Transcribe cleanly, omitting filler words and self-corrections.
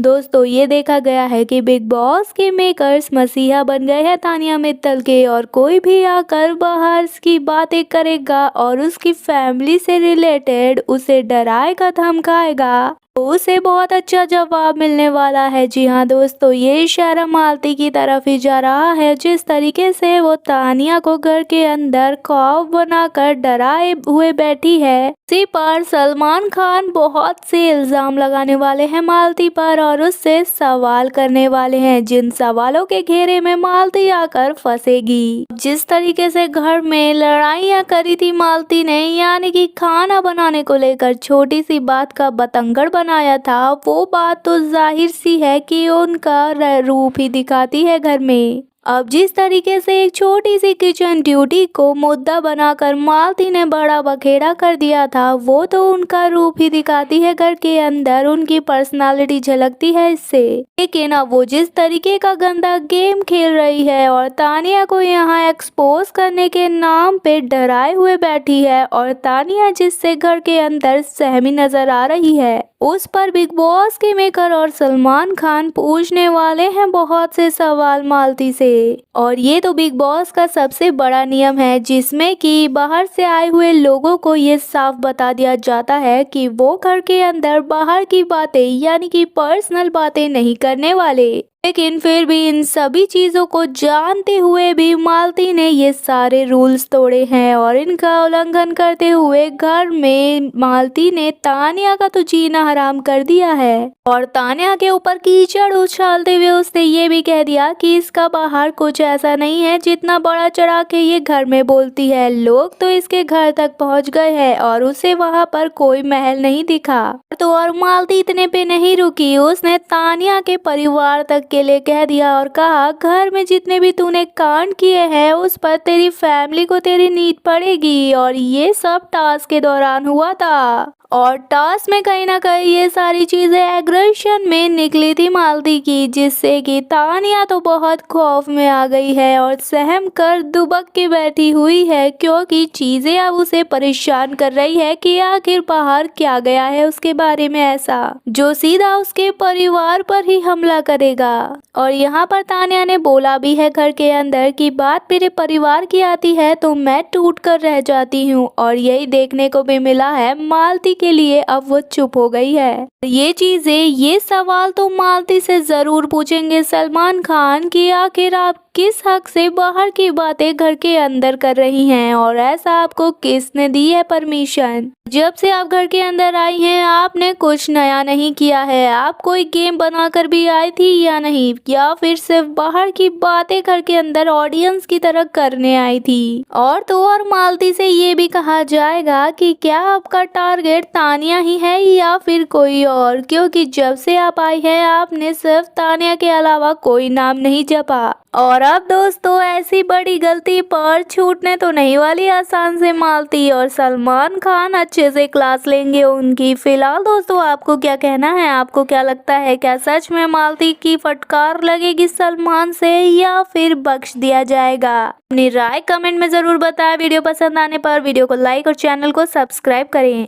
दोस्तों ये देखा गया है कि बिग बॉस के मेकर्स मसीहा बन गए हैं तानिया मित्तल के, और कोई भी आकर बाहर की बातें करेगा और उसकी फैमिली से रिलेटेड उसे डराएगा धमकाएगा तो उसे बहुत अच्छा जवाब मिलने वाला है। जी हाँ दोस्तों, ये इशारा मालती की तरफ ही जा रहा है। जिस तरीके से वो तानिया को घर के अंदर खौफ बनाकर डराए हुए बैठी है, इसी पर सलमान खान बहुत से इल्जाम लगाने वाले हैं मालती पर और उससे सवाल करने वाले हैं, जिन सवालों के घेरे में मालती आकर फंसेगी। जिस तरीके से घर में लड़ाइयाँ करी थी मालती ने, यानी कि खाना बनाने को लेकर छोटी सी बात का बतंगड़ बनाया था, वो बात तो जाहिर सी है कि उनका रूप ही दिखाती है घर में। अब जिस तरीके से एक छोटी सी किचन ड्यूटी को मुद्दा बनाकर मालती ने बड़ा बखेड़ा कर दिया था, वो तो उनका रूप ही दिखाती है घर के अंदर, उनकी पर्सनालिटी झलकती है इससे। लेकिन अब वो जिस तरीके का गंदा गेम खेल रही है और तानिया को यहाँ एक्सपोज करने के नाम पे डराए हुए बैठी है, और तानिया जिससे घर के अंदर सहमी नजर आ रही है, उस पर बिग बॉस के मेकर और सलमान खान पूछने वाले हैं बहुत से सवाल मालती से। और ये तो बिग बॉस का सबसे बड़ा नियम है, जिसमें कि बाहर से आए हुए लोगों को ये साफ बता दिया जाता है कि वो घर के अंदर बाहर की बातें यानी कि पर्सनल बातें नहीं करने वाले। लेकिन फिर भी इन सभी चीज़ों को जानते हुए भी मालती ने ये सारे रूल्स तोड़े हैं, और इनका उल्लंघन करते हुए घर में मालती ने तानिया का तो जीना हराम कर दिया है। और तानिया के ऊपर कीचड़ उछालते हुए उसने ये भी कह दिया कि इसका बाहर कुछ ऐसा नहीं है जितना बड़ा चढ़ा के ये घर में बोलती है। लोग तो इसके घर तक पहुंच गए हैं और उसे वहां पर कोई महल नहीं दिखा। तो और मालती इतने पे नहीं रुकी, उसने तानिया के परिवार तक के लिए कह दिया और कहा, घर में जितने भी तूने कांड किए हैं उस पर तेरी फैमिली को तेरी नीड पड़ेगी। और ये सब टास्क के दौरान हुआ था, और टास्क में कहीं ना कहीं ये सारी चीजें एग्रेशन में निकली थी मालती की, जिससे कि तानिया तो बहुत खौफ में आ गई है और सहम कर दुबक के बैठी हुई है, क्योंकि चीजें अब उसे परेशान कर रही है कि आखिर बाहर क्या गया है उसके बारे में ऐसा जो सीधा उसके परिवार पर ही हमला करेगा। और यहाँ पर तानिया ने बोला भी है घर के अंदर की बात मेरे परिवार की आती है तो मैं टूट कर रह जाती हूँ, और यही देखने को भी मिला है मालती के लिए। अब वो चुप हो गई है। ये चीजें, ये सवाल तो मालती से जरूर पूछेंगे सलमान खान कि आखिर आप किस हक से बाहर की बातें घर के अंदर कर रही हैं, और ऐसा आपको किसने दी है परमिशन। जब से आप घर के अंदर आई हैं आपने कुछ नया नहीं किया है। आप कोई गेम बनाकर भी आई थी या नहीं, या फिर सिर्फ बाहर की बातें घर के अंदर ऑडियंस की तरह करने आई थी। और तो और मालती से ये भी कहा जाएगा कि क्या आपका टारगेट तानिया ही है या फिर कोई और, क्योंकि जब से आप आई हैं आपने सिर्फ तानिया के अलावा कोई नाम नहीं जपा। और अब दोस्तों ऐसी बड़ी गलती पर छूटने तो नहीं वाली आसान से मालती, और सलमान खान अच्छे से क्लास लेंगे उनकी। फिलहाल दोस्तों आपको क्या कहना है, आपको क्या लगता है, क्या सच में मालती की फटकार लगेगी सलमान से या फिर बख्श दिया जाएगा? अपनी राय कमेंट में जरूर बताएं। वीडियो पसंद आने पर वीडियो को लाइक और चैनल को सब्सक्राइब करें।